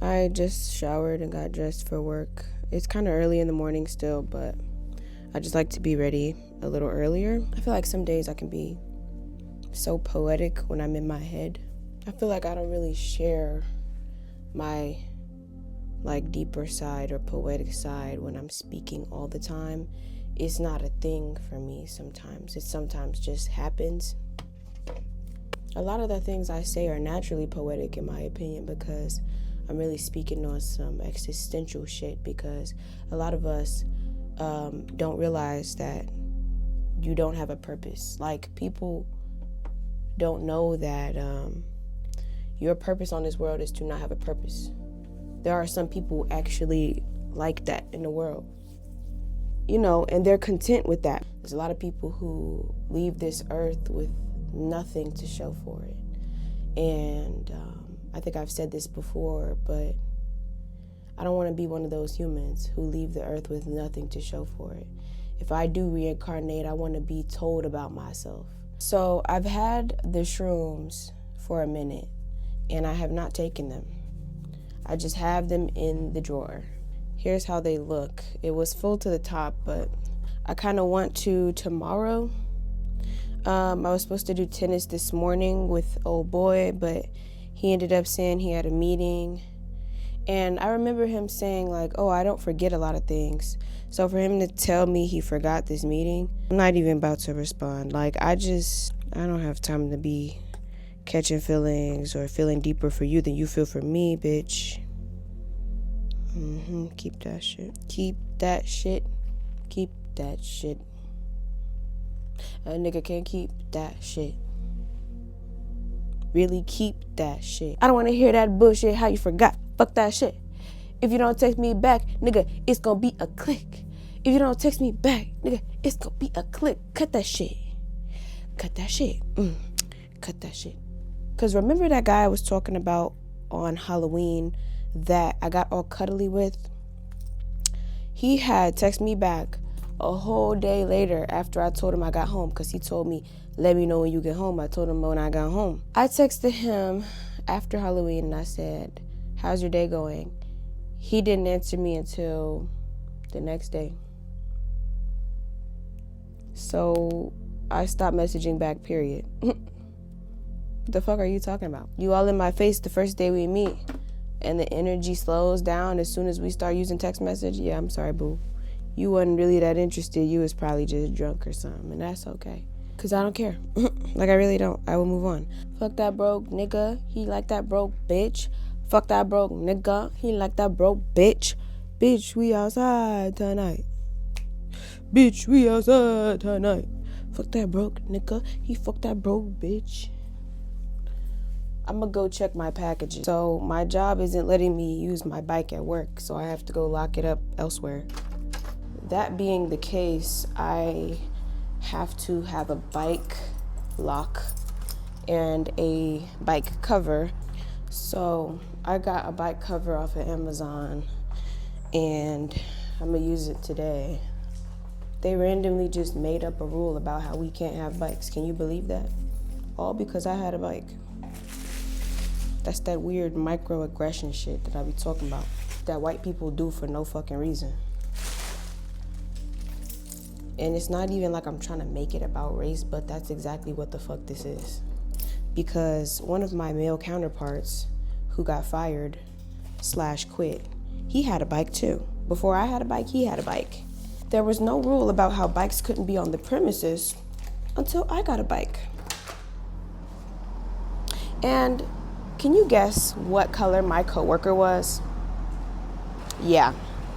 I just showered and got dressed for work. It's kind of early in the morning still, but I just like to be ready a little earlier. I feel like some days I can be so poetic when I'm in my head. I feel like I don't really share my deeper side or poetic side when I'm speaking all the time. It's not a thing for me sometimes. It sometimes just happens. A lot of the things I say are naturally poetic in my opinion because I'm really speaking on some existential shit, because a lot of us don't realize that you don't have a purpose. Like, people don't know that your purpose on this world is to not have a purpose. There are some people actually like that in the world, and they're content with that. There's a lot of people who leave this earth with nothing to show for it. And I think I've said this before, but I don't want to be one of those humans who leave the earth with nothing to show for it. If I do reincarnate, I want to be told about myself. So I've had the shrooms for a minute, and I have not taken them. I just have them in the drawer. Here's how they look. It was full to the top, but I kind of want to tomorrow. I was supposed to do tennis this morning with old boy, but he ended up saying he had a meeting. And I remember him saying I don't forget a lot of things. So for him to tell me he forgot this meeting, I'm not even about to respond. I don't have time to be catching feelings or feeling deeper for you than you feel for me, bitch. Keep that shit. Keep that shit. Keep that shit. A nigga can't keep that shit. Really keep that shit. I don't want to hear that bullshit, how you forgot. Fuck that shit. If you don't text me back, nigga, it's gonna be a click. If you don't text me back, nigga, it's gonna be a click. Cut that shit. Cut that shit. Cut that shit. Because remember that guy I was talking about on Halloween that I got all cuddly with? He had texted me back a whole day later after I told him I got home, because he told me, let me know when you get home. I told him when I got home. I texted him after Halloween and I said, how's your day going? He didn't answer me until the next day. So I stopped messaging back, period. What the fuck are you talking about? You all in my face the first day we meet, and the energy slows down as soon as we start using text message? Yeah, I'm sorry, boo. You wasn't really that interested. You was probably just drunk or something, and that's okay. Because I don't care. I really don't. I will move on. Fuck that broke nigga. He like that broke bitch. Fuck that broke nigga. He like that broke bitch. Bitch, we outside tonight. Bitch, we outside tonight. Fuck that broke nigga. He fuck that broke bitch. I'm gonna go check my packages. So my job isn't letting me use my bike at work, so I have to go lock it up elsewhere. That being the case, I have to have a bike lock and a bike cover. So I got a bike cover off of Amazon and I'm gonna use it today. They randomly just made up a rule about how we can't have bikes. Can you believe that? All because I had a bike. That's that weird microaggression shit that I be talking about, that white people do for no fucking reason. And it's not even like I'm trying to make it about race, but that's exactly what the fuck this is. Because one of my male counterparts who got fired / quit, he had a bike too. Before I had a bike, he had a bike. There was no rule about how bikes couldn't be on the premises until I got a bike. And can you guess what color my coworker was? Yeah,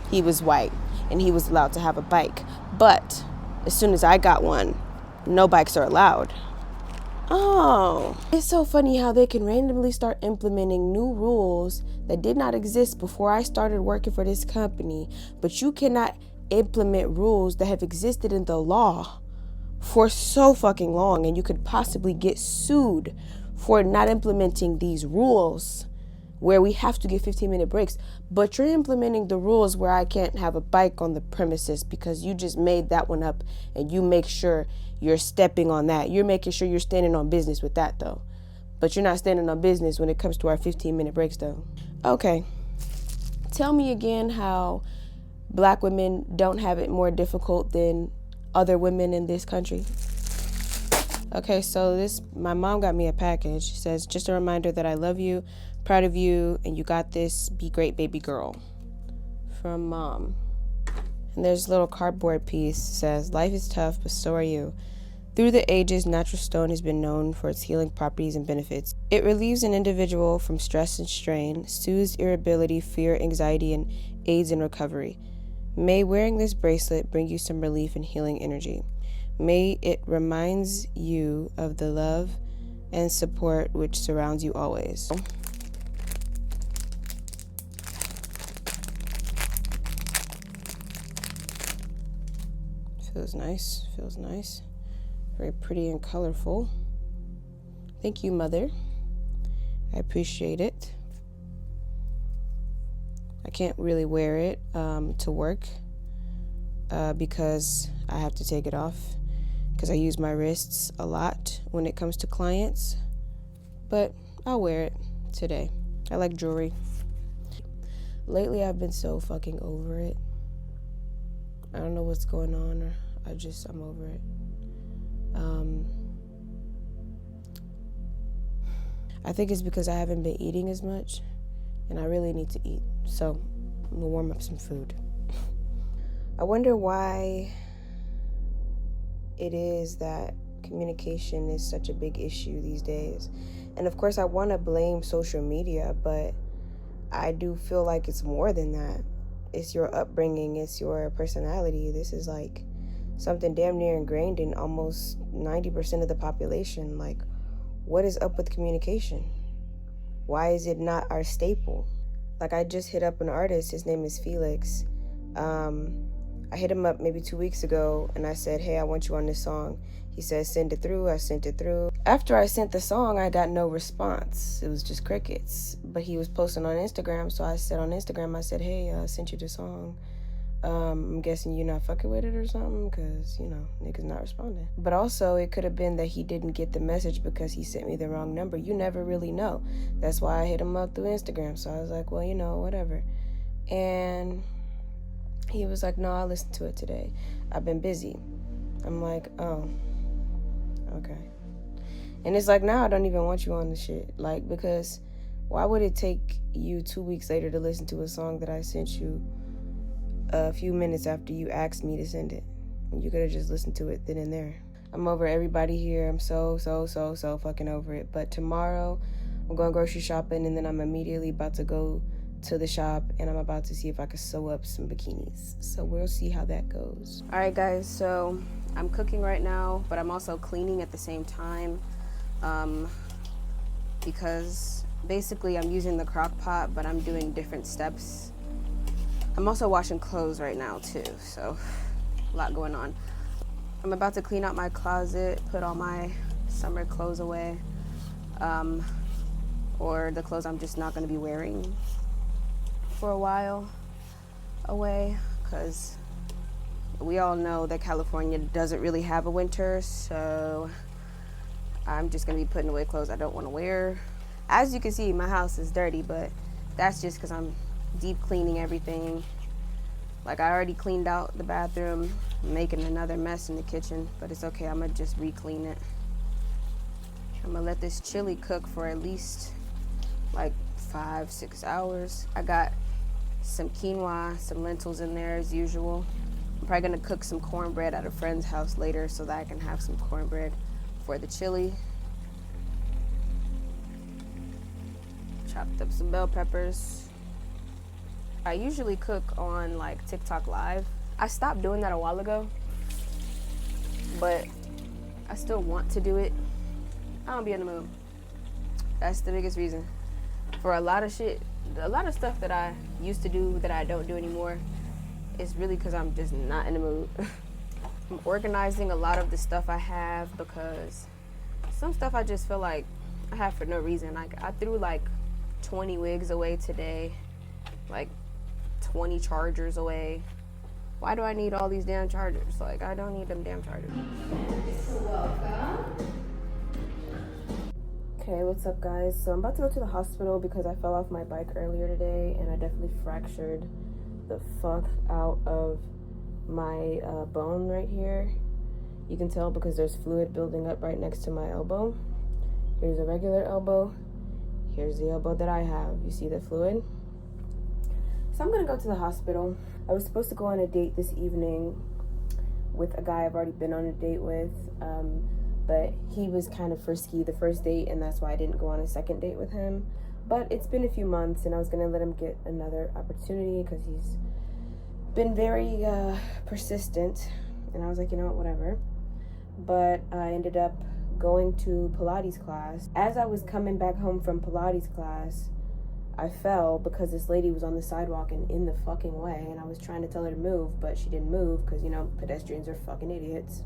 he was white and he was allowed to have a bike. But as soon as I got one, no bikes are allowed. Oh, it's so funny how they can randomly start implementing new rules that did not exist before I started working for this company, but you cannot implement rules that have existed in the law for so fucking long, and you could possibly get sued for not implementing these rules where we have to get 15-minute breaks, but you're implementing the rules where I can't have a bike on the premises because you just made that one up and you make sure you're stepping on that. You're making sure you're standing on business with that though. But you're not standing on business when it comes to our 15-minute breaks though. Okay, Tell me again how black women don't have it more difficult than other women in this country. Okay, so my mom got me a package. She says, just a reminder that I love you, proud of you, and you got this. Be great, baby girl. From Mom. And there's a little cardboard piece. It says, life is tough, but so are you. Through the ages, natural stone has been known for its healing properties and benefits. It relieves an individual from stress and strain, soothes irritability, fear, anxiety, and aids in recovery. May wearing this bracelet bring you some relief and healing energy. May it reminds you of the love and support which surrounds you always. Feels nice. Very pretty and colorful. Thank you, Mother. I appreciate it. I can't really wear it to work because I have to take it off because I use my wrists a lot when it comes to clients. But I'll wear it today. I like jewelry. Lately, I've been so fucking over it. I don't know what's going on, or I'm over it. I think it's because I haven't been eating as much, and I really need to eat. So I'm gonna warm up some food. I wonder why it is that communication is such a big issue these days. And of course, I want to blame social media, but I do feel like it's more than that. It's your upbringing, it's your personality. This is like something damn near ingrained in almost 90% of the population. Like, what is up with communication? Why is it not our staple? Like, I just hit up an artist, his name is Felix. I hit him up maybe 2 weeks ago and I said, hey, I want you on this song. He said, send it through. I sent it through. After I sent the song, I got no response. It was just crickets. But he was posting on Instagram, so I said on Instagram, I said, hey, I sent you the song. I'm guessing you're not fucking with it or something, because, niggas not responding. But also, it could have been that he didn't get the message because he sent me the wrong number. You never really know. That's why I hit him up through Instagram. So I was like, well, whatever. And he was like, no, I'll listen to it today. I've been busy. I'm like, oh, okay. And it's like, now I don't even want you on the shit. Like, because why would it take you 2 weeks later to listen to a song that I sent you a few minutes after you asked me to send it? You could have just listened to it then and there. I'm over everybody here. I'm so fucking over it. But tomorrow, I'm going grocery shopping, and then I'm immediately about to go to the shop, and I'm about to see if I can sew up some bikinis. So we'll see how that goes. All right, guys, so I'm cooking right now, but I'm also cleaning at the same time because basically I'm using the crock pot, but I'm doing different steps. I'm also washing clothes right now too, so a lot going on. I'm about to clean out my closet, put all my summer clothes away, or the clothes I'm just not gonna be wearing for a while away, because we all know that California doesn't really have a winter, so I'm just gonna be putting away clothes I don't want to wear. As you can see, my house is dirty, but that's just because I'm deep cleaning everything. Like, I already cleaned out the bathroom, I'm making another mess in the kitchen, but it's okay, I'm gonna just re-clean it. I'm gonna let this chili cook for at least like 5-6 hours. I got some quinoa, some lentils in there as usual. I'm probably gonna cook some cornbread at a friend's house later so that I can have some cornbread for the chili. Chopped up some bell peppers. I usually cook on like TikTok Live. I stopped doing that a while ago, but I still want to do it. I don't be in the mood. That's the biggest reason. For a lot of stuff that I used to do that I don't do anymore, it's really because I'm just not in the mood. I'm organizing a lot of the stuff I have because some stuff I just feel like I have for no reason. Like, I threw like 20 wigs away today, like 20 chargers away. Why do I need all these damn chargers? Like, I don't need them damn chargers. Okay, what's up, guys? So I'm about to go to the hospital because I fell off my bike earlier today and I definitely fractured the fuck out of my bone right here. You can tell because there's fluid building up right next to my elbow. Here's a regular elbow. Here's the elbow that I have. You see the fluid? So I'm gonna go to the hospital. I was supposed to go on a date this evening with a guy I've already been on a date with. But he was kind of frisky the first date, and that's why I didn't go on a second date with him. But it's been a few months, and I was gonna let him get another opportunity because he's been very persistent. And I was like, you know what, whatever. But I ended up going to Pilates class. As I was coming back home from Pilates class, I fell because this lady was on the sidewalk and in the fucking way, and I was trying to tell her to move, but she didn't move because, you know, pedestrians are fucking idiots.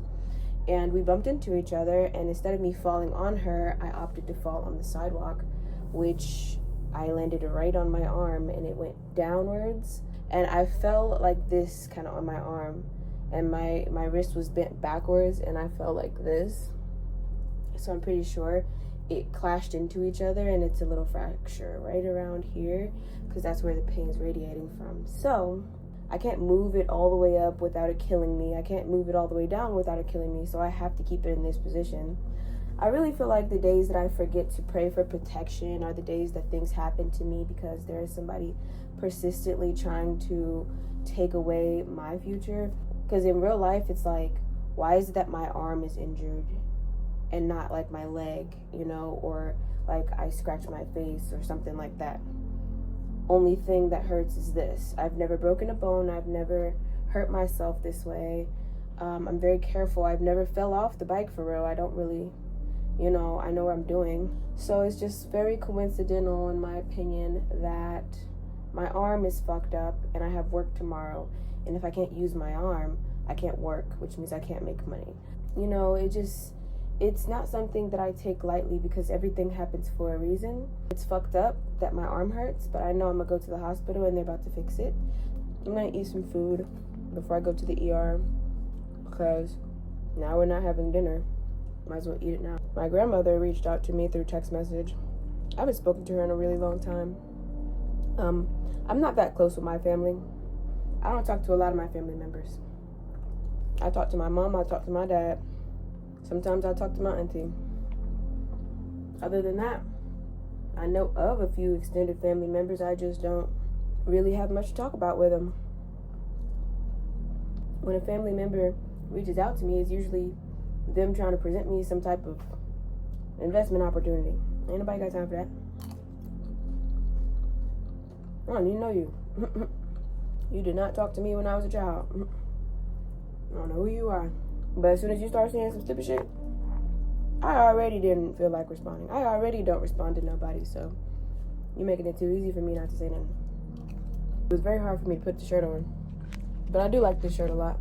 And we bumped into each other, and instead of me falling on her, I opted to fall on the sidewalk, which I landed right on my arm, and it went downwards. And I fell like this kind of on my arm, and my wrist was bent backwards, and I fell like this. So I'm pretty sure it clashed into each other, and it's a little fracture right around here, because that's where the pain's radiating from. So I can't move it all the way up without it killing me. I can't move it all the way down without it killing me, so I have to keep it in this position. I really feel like the days that I forget to pray for protection are the days that things happen to me because there is somebody persistently trying to take away my future. Because in real life, it's like, why is it that my arm is injured and not like my leg, you know, or like I scratch my face or something like that? Only thing that hurts is this. I've never broken a bone. I've never hurt myself this way. I'm very careful. I've never fell off the bike for real. I don't really, you know, I know what I'm doing. So it's just very coincidental, in my opinion, that my arm is fucked up and I have work tomorrow. And if I can't use my arm, I can't work, which means I can't make money. You know, it's not something that I take lightly because everything happens for a reason. It's fucked up that my arm hurts, but I know I'm gonna go to the hospital and they're about to fix it. I'm gonna eat some food before I go to the ER because now we're not having dinner. Might as well eat it now. My grandmother reached out to me through text message. I haven't spoken to her in a really long time. I'm not that close with my family. I don't talk to a lot of my family members. I talk to my mom, I talk to my dad. Sometimes I talk to my auntie. Other than that, I know of a few extended family members. I just don't really have much to talk about with them. When a family member reaches out to me, it's usually them trying to present me some type of investment opportunity. Ain't nobody got time for that. I don't even know you. You did not talk to me when I was a child. I don't know who you are. But as soon as you start saying some stupid shit, I already didn't feel like responding. I already don't respond to nobody, so you're making it too easy for me not to say nothing. It was very hard for me to put the shirt on, but I do like this shirt a lot.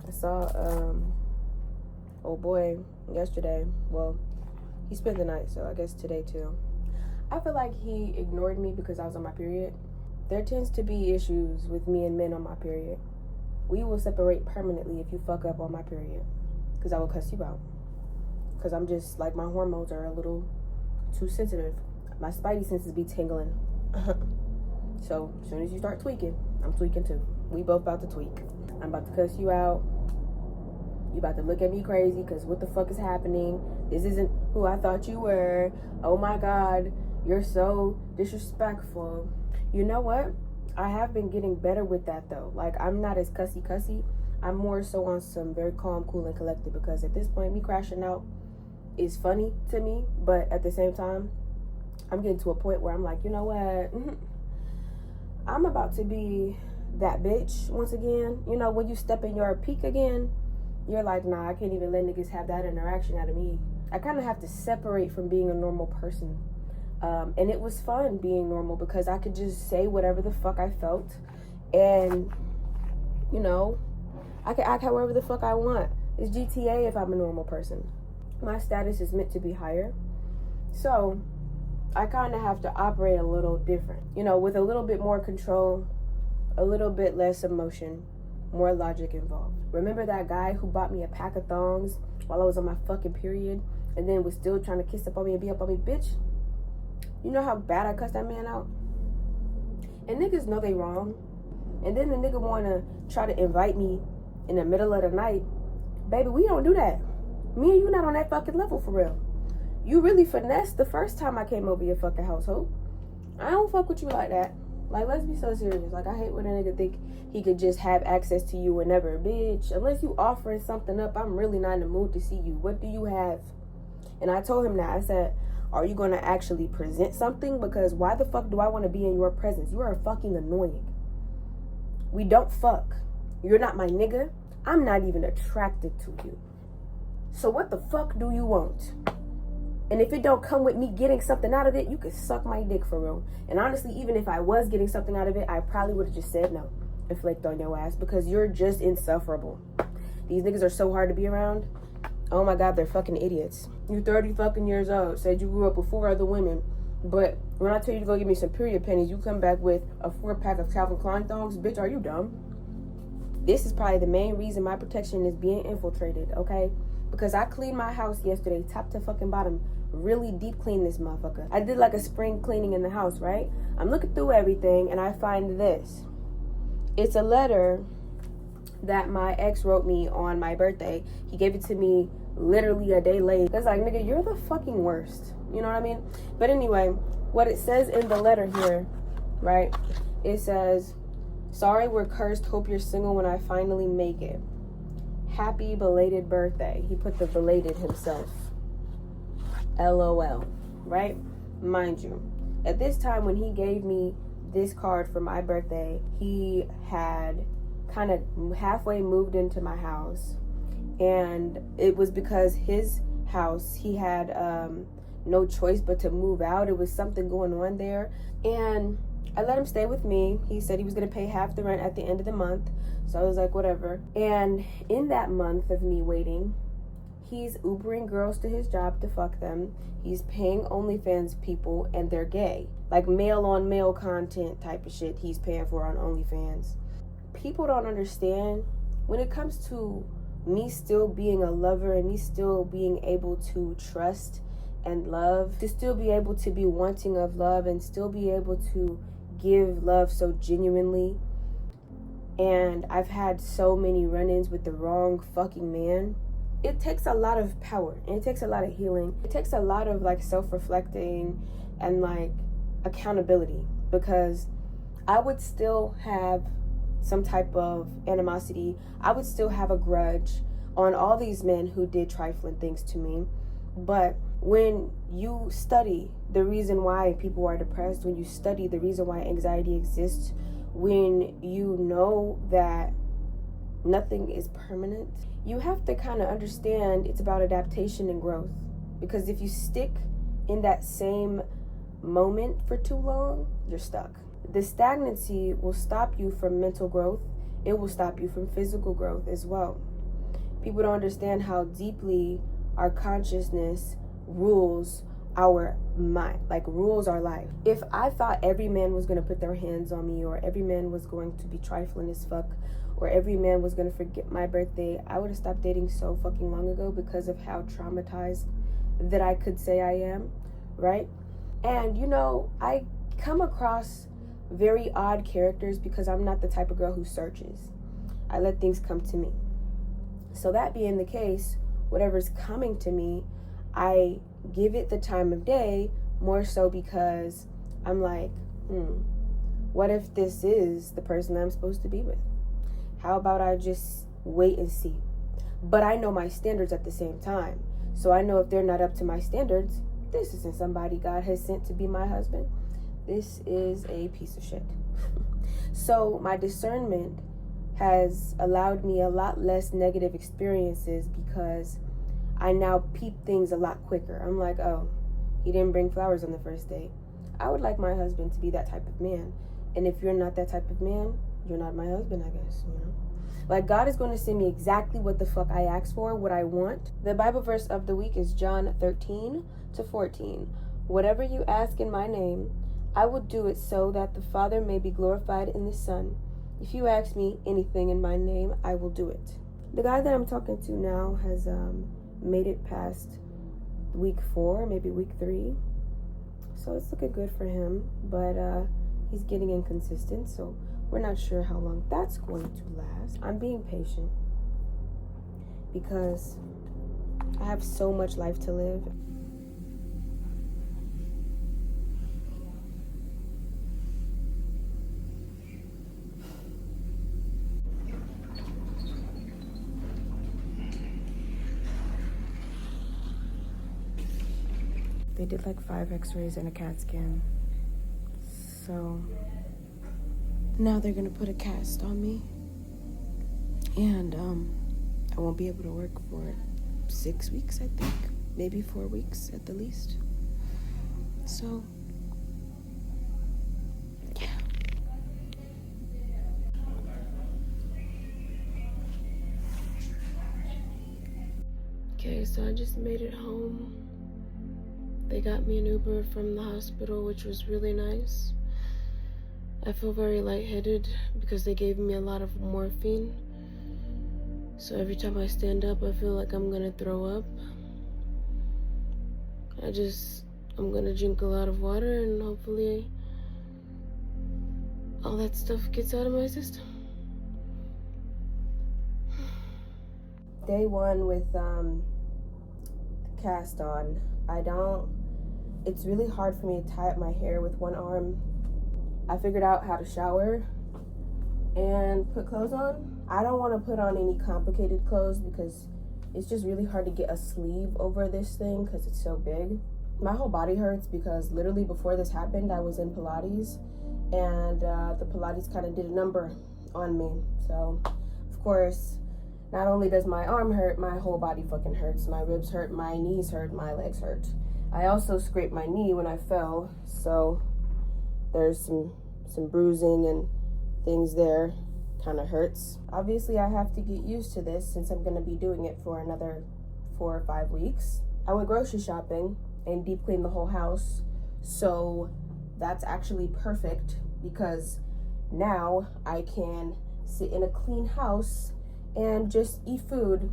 I saw old boy yesterday. Well, he spent the night, so I guess today too. I feel like he ignored me because I was on my period. There tends to be issues with me and men on my period. We will separate permanently if you fuck up on my period, because I will cuss you out. Because I'm just, like, my hormones are a little too sensitive. My spidey senses be tingling. So as soon as you start tweaking, I'm tweaking too. We both about to tweak. I'm about to cuss you out. You about to look at me crazy because what the fuck is happening? This isn't who I thought you were. Oh my God, you're so disrespectful. You know what? I have been getting better with that though. Like, I'm not as cussy. I'm more so on some very calm, cool, and collected, because at this point, me crashing out is funny to me, but at the same time, I'm getting to a point where I'm like, you know what? I'm about to be that bitch once again. You know, when you step in your peak again, you're like, nah, I can't even let niggas have that interaction out of me. I kind of have to separate from being a normal person. And it was fun being normal because I could just say whatever the fuck I felt. And, you know, I can act however the fuck I want. It's GTA if I'm a normal person. My status is meant to be higher. So I kind of have to operate a little different. You know, with a little bit more control, a little bit less emotion, more logic involved. Remember that guy who bought me a pack of thongs while I was on my fucking period? and then was still trying to kiss up on me and be up on me. Bitch, you know how bad I cussed that man out? And niggas know they wrong. And then the nigga wanna try to invite me in the middle of the night. Baby, we don't do that. Me and you not on that fucking level for real. You really finessed the first time I came over your fucking household. I don't fuck with you like that. Like, let's be so serious. Like, I hate when a nigga think he could just have access to you whenever. Bitch, unless you offering something up, I'm really not in the mood to see you. What do you have? And I told him that. I said, are you going to actually present something? Because why the fuck do I want to be in your presence? You are fucking annoying. We don't fuck. You're not my nigga. I'm not even attracted to you. So what the fuck do you want? And if it don't come with me getting something out of it, you could suck my dick for real. And honestly, even if I was getting something out of it, I probably would have just said no and flaked on your ass, because you're just insufferable. These niggas are so hard to be around. Oh my God, they're fucking idiots. You 30 fucking years old, said you grew up with 4 other women, but when I tell you to go get me some period pennies, you come back with a 4-pack of Calvin Klein thongs? Bitch, are you dumb? This is probably the main reason my protection is being infiltrated, okay? Because I cleaned my house yesterday, top to fucking bottom. Really deep clean this motherfucker. I did like a spring cleaning in the house, right? I'm looking through everything and I find this. It's a letter that my ex wrote me on my birthday. He gave it to me literally a day late. It's like, nigga, you're the fucking worst. You know what I mean? But anyway, what it says in the letter here, right? It says, sorry we're cursed, hope you're single when I finally make it. Happy belated birthday. He put the belated himself. LOL, right? Mind you, at this time when he gave me this card for my birthday, he had kind of halfway moved into my house, and it was because his house, he had no choice but to move out. It was something going on there, and I let him stay with me. He said he was going to pay half the rent at the end of the month, so I was like, whatever. And in that month of me waiting, he's Ubering girls to his job to fuck them. He's paying OnlyFans people, and they're gay. Like male on male content type of shit he's paying for on OnlyFans. People don't understand when it comes to me still being a lover and me still being able to trust and love, to still be able to be wanting of love and still be able to give love so genuinely. And I've had so many run-ins with the wrong fucking man. It takes a lot of power and it takes a lot of healing. It takes a lot of like self-reflecting and like accountability, because I would still have some type of animosity. I would still have a grudge on all these men who did trifling things to me. But when you study the reason why people are depressed, when you study the reason why anxiety exists, when you know that nothing is permanent, you have to kind of understand it's about adaptation and growth. Because if you stick in that same moment for too long, you're stuck. The stagnancy will stop you from mental growth. It will stop you from physical growth as well. People don't understand how deeply our consciousness rules our mind, like rules our life. If I thought every man was going to put their hands on me, or every man was going to be trifling as fuck, or every man was going to forget my birthday, I would have stopped dating so fucking long ago, because of how traumatized that I could say I am, right? And you know, I come across very odd characters because I'm not the type of girl who searches. I let things come to me. So that being the case, whatever's coming to me, I give it the time of day, more so because I'm like, what if this is the person I'm supposed to be with? How about I just wait and see? But I know my standards at the same time. So I know if they're not up to my standards, this isn't somebody God has sent to be my husband. This is a piece of shit. So my discernment has allowed me a lot less negative experiences, because I now peep things a lot quicker. I'm like, oh, he didn't bring flowers on the first date. I would like my husband to be that type of man. And if you're not that type of man, you're not my husband, I guess, you know? Like, God is going to send me exactly what the fuck I ask for, what I want. The Bible verse of the week is John 13-14. Whatever you ask in my name, I will do it, so that the Father may be glorified in the Son. If you ask me anything in my name, I will do it. The guy that I'm talking to now has made it past week 4, maybe week 3. So it's looking good for him, but he's getting inconsistent, so we're not sure how long that's going to last. I'm being patient because I have so much life to live. They did like 5 x-rays and a CAT scan. So now they're gonna put a cast on me. And I won't be able to work for 6 weeks, I think. Maybe 4 weeks at the least. So, yeah. Okay, so I just made it home. They got me an Uber from the hospital, which was really nice. I feel very lightheaded because they gave me a lot of morphine. So every time I stand up, I feel like I'm gonna throw up. I'm gonna drink a lot of water and hopefully all that stuff gets out of my system. Day 1 with the cast on. It's really hard for me to tie up my hair with one arm. I figured out how to shower and put clothes on. I don't want to put on any complicated clothes because it's just really hard to get a sleeve over this thing because it's so big. My whole body hurts because literally before this happened, I was in Pilates and the Pilates kind of did a number on me. So, of course, not only does my arm hurt, my whole body fucking hurts. My ribs hurt, my knees hurt, my legs hurt. I also scraped my knee when I fell, so there's some bruising and things there. Kind of hurts. Obviously, I have to get used to this since I'm going to be doing it for another 4 or 5 weeks. I went grocery shopping and deep cleaned the whole house, so that's actually perfect because now I can sit in a clean house and just eat food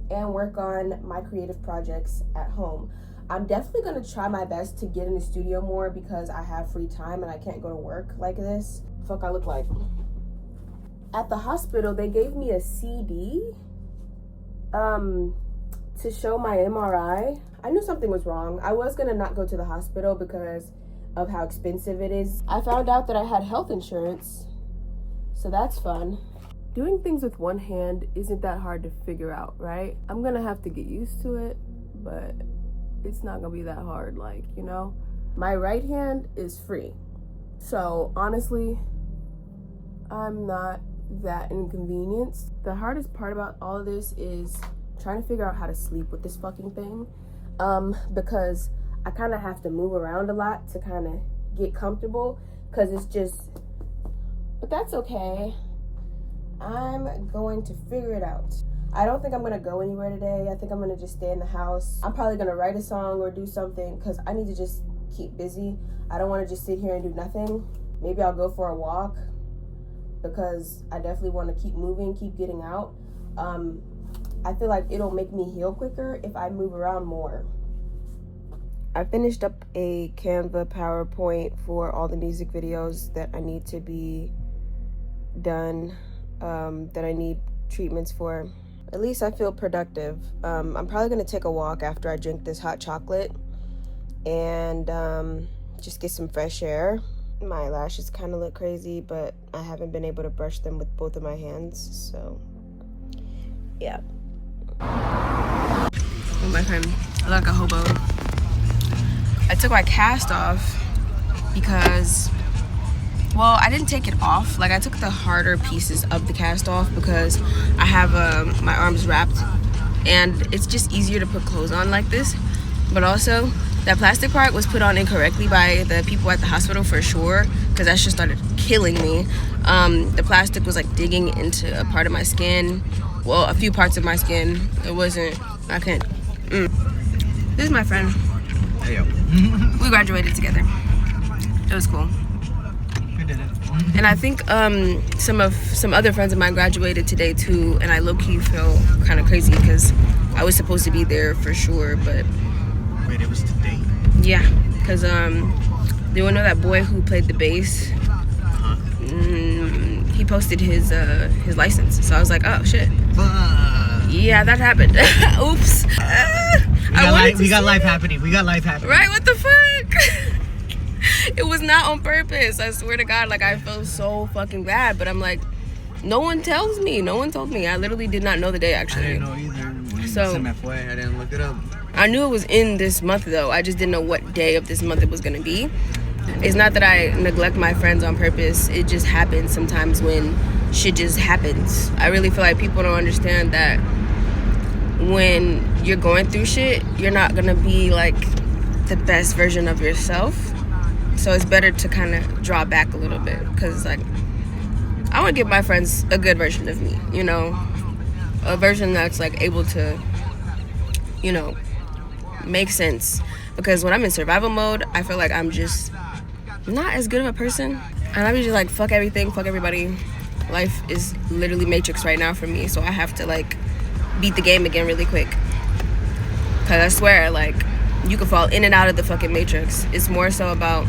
and work on my creative projects at home. I'm definitely going to try my best to get in the studio more because I have free time and I can't go to work like this. Fuck, I look like. At the hospital, they gave me a CD to show my MRI. I knew something was wrong. I was going to not go to the hospital because of how expensive it is. I found out that I had health insurance, so that's fun. Doing things with one hand isn't that hard to figure out, right? I'm going to have to get used to it, but it's not gonna be that hard, like, you know? My right hand is free. So honestly, I'm not that inconvenienced. The hardest part about all of this is trying to figure out how to sleep with this fucking thing. Because I kind of have to move around a lot to kind of get comfortable because it's just, but that's okay. I'm going to figure it out. I don't think I'm gonna go anywhere today. I think I'm gonna just stay in the house. I'm probably gonna write a song or do something because I need to just keep busy. I don't wanna just sit here and do nothing. Maybe I'll go for a walk because I definitely wanna keep moving, keep getting out. I feel like it'll make me heal quicker if I move around more. I finished up a Canva PowerPoint for all the music videos that I need to be done, that I need treatments for. At least I feel productive. I'm probably gonna take a walk after I drink this hot chocolate and just get some fresh air. My lashes kind of look crazy, but I haven't been able to brush them with both of my hands, so yeah. Oh, my friend, I look like a hobo. I took my cast off because, well, I didn't take it off. Like, I took the harder pieces of the cast off because I have my arms wrapped and it's just easier to put clothes on like this. But also, that plastic part was put on incorrectly by the people at the hospital for sure, because that shit started killing me. The plastic was like digging into a part of my skin. Well, a few parts of my skin. It wasn't, I couldn't. This is my friend. Hey, yo. We graduated together. It was cool. We did it. And I think some other friends of mine graduated today too, and I low-key feel kind of crazy because I was supposed to be there for sure, but Wait, it was today? yeah, because do you know that boy who played the bass? Huh? He posted his license, so I was like, oh shit. Fuck. Yeah, that happened. Oops. We got life happening. Right? What the fuck? It was not on purpose. I swear to God, like I felt so fucking bad, but I'm like, no one tells me. No one told me. I literally did not know the day I actually. didn't know either. When So- se me fue, I didn't look it up. I knew it was in this month though. I just didn't know what day of this month it was gonna be. It's not that I neglect my friends on purpose. It just happens sometimes when shit just happens. I really feel like people don't understand that when you're going through shit, you're not gonna be like the best version of yourself. So it's better to kind of draw back a little bit, because like I want to give my friends a good version of me, you know, a version that's like able to, you know, make sense. Because when I'm in survival mode, I feel like I'm just not as good of a person, and I'm just like fuck everything, fuck everybody. Life is literally Matrix right now for me, so I have to like beat the game again really quick. Cause I swear, like, you can fall in and out of the fucking Matrix. It's more so about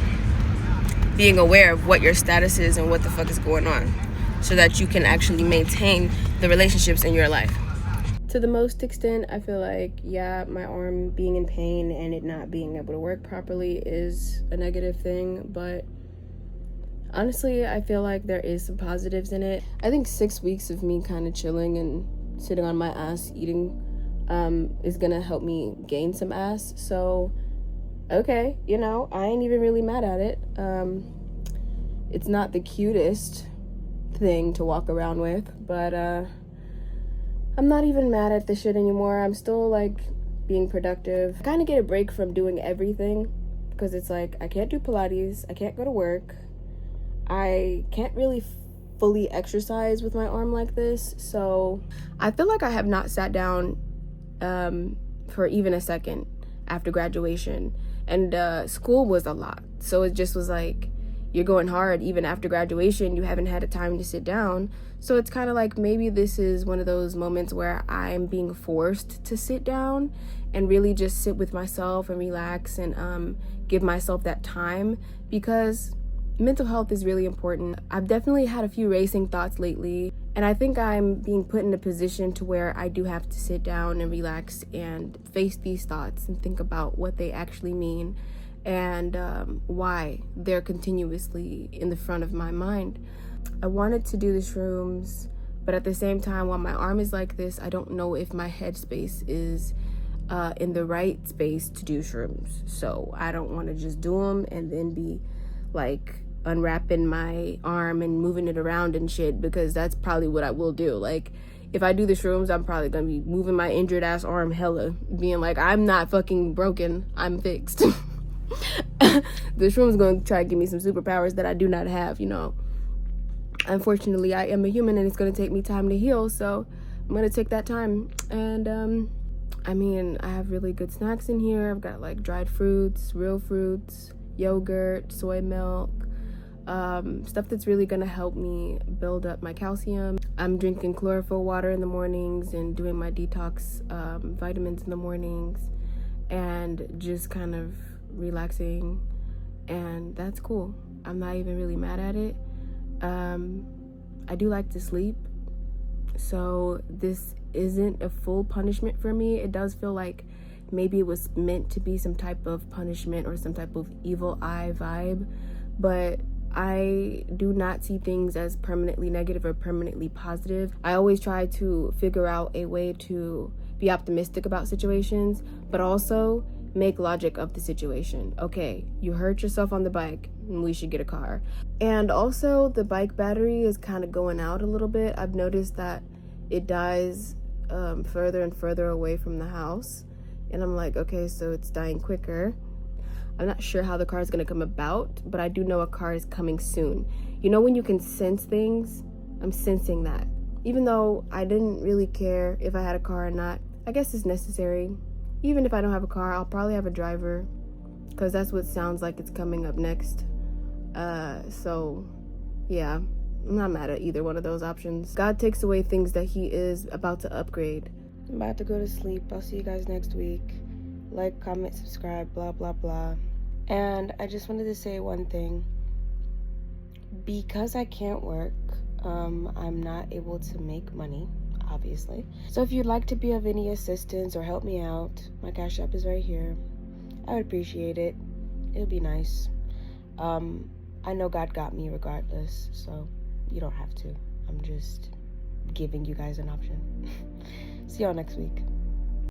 being aware of what your status is and what the fuck is going on, so that you can actually maintain the relationships in your life. To the most extent, I feel like, yeah, my arm being in pain and it not being able to work properly is a negative thing, but honestly, I feel like there is some positives in it. I think 6 weeks of me kind of chilling and sitting on my ass eating is gonna help me gain some ass. So, okay, you know, I ain't even really mad at it. It's not the cutest thing to walk around with, but I'm not even mad at this shit anymore. I'm still like being productive. I kind of get a break from doing everything, because it's like I can't do Pilates, I can't go to work, I can't really fully exercise with my arm like this. So I feel like I have not sat down for even a second after graduation, and school was a lot, so it just was like you're going hard even after graduation. You haven't had a time to sit down, so it's kind of like maybe this is one of those moments where I'm being forced to sit down and really just sit with myself and relax and give myself that time, because mental health is really important. I've definitely had a few racing thoughts lately, and I think I'm being put in a position to where I do have to sit down and relax and face these thoughts and think about what they actually mean and why they're continuously in the front of my mind. I wanted to do the shrooms, but at the same time, while my arm is like this, I don't know if my headspace is in the right space to do shrooms. So I don't want to just do them and then be like unwrapping my arm and moving it around and shit, because that's probably what I will do. Like, if I do the shrooms, I'm probably gonna be moving my injured ass arm hella, being like, I'm not fucking broken, I'm fixed. The shrooms gonna try to give me some superpowers that I do not have, you know. Unfortunately, I am a human and it's gonna take me time to heal, so I'm gonna take that time. And I mean, I have really good snacks in here. I've got like dried fruits, real fruits, yogurt, soy milk, stuff that's really gonna help me build up my calcium. I'm drinking chlorophyll water in the mornings and doing my detox vitamins in the mornings, and just kind of relaxing, and that's cool. I'm not even really mad at it. I do like to sleep, so this isn't a full punishment for me. It does feel like maybe it was meant to be some type of punishment or some type of evil eye vibe, but I do not see things as permanently negative or permanently positive. I always try to figure out a way to be optimistic about situations, but also make logic of the situation. Okay, you hurt yourself on the bike, we should get a car. And also, the bike battery is kind of going out a little bit. I've noticed that it dies further and further away from the house, and I'm like, okay, so it's dying quicker. I'm not sure how the car is going to come about, but I do know a car is coming soon. You know when you can sense things? I'm sensing that. Even though I didn't really care if I had a car or not, I guess it's necessary. Even if I don't have a car, I'll probably have a driver, because that's what sounds like it's coming up next. So yeah, I'm not mad at either one of those options. God takes away things that he is about to upgrade. I'm about to go to sleep. I'll see you guys next week. Like, comment, subscribe, blah, blah, blah. And I just wanted to say one thing. Because I can't work, I'm not able to make money, obviously. So if you'd like to be of any assistance or help me out, my Cash App is right here. I would appreciate it. It would be nice. I know God got me regardless, so you don't have to. I'm just giving you guys an option. See y'all next week.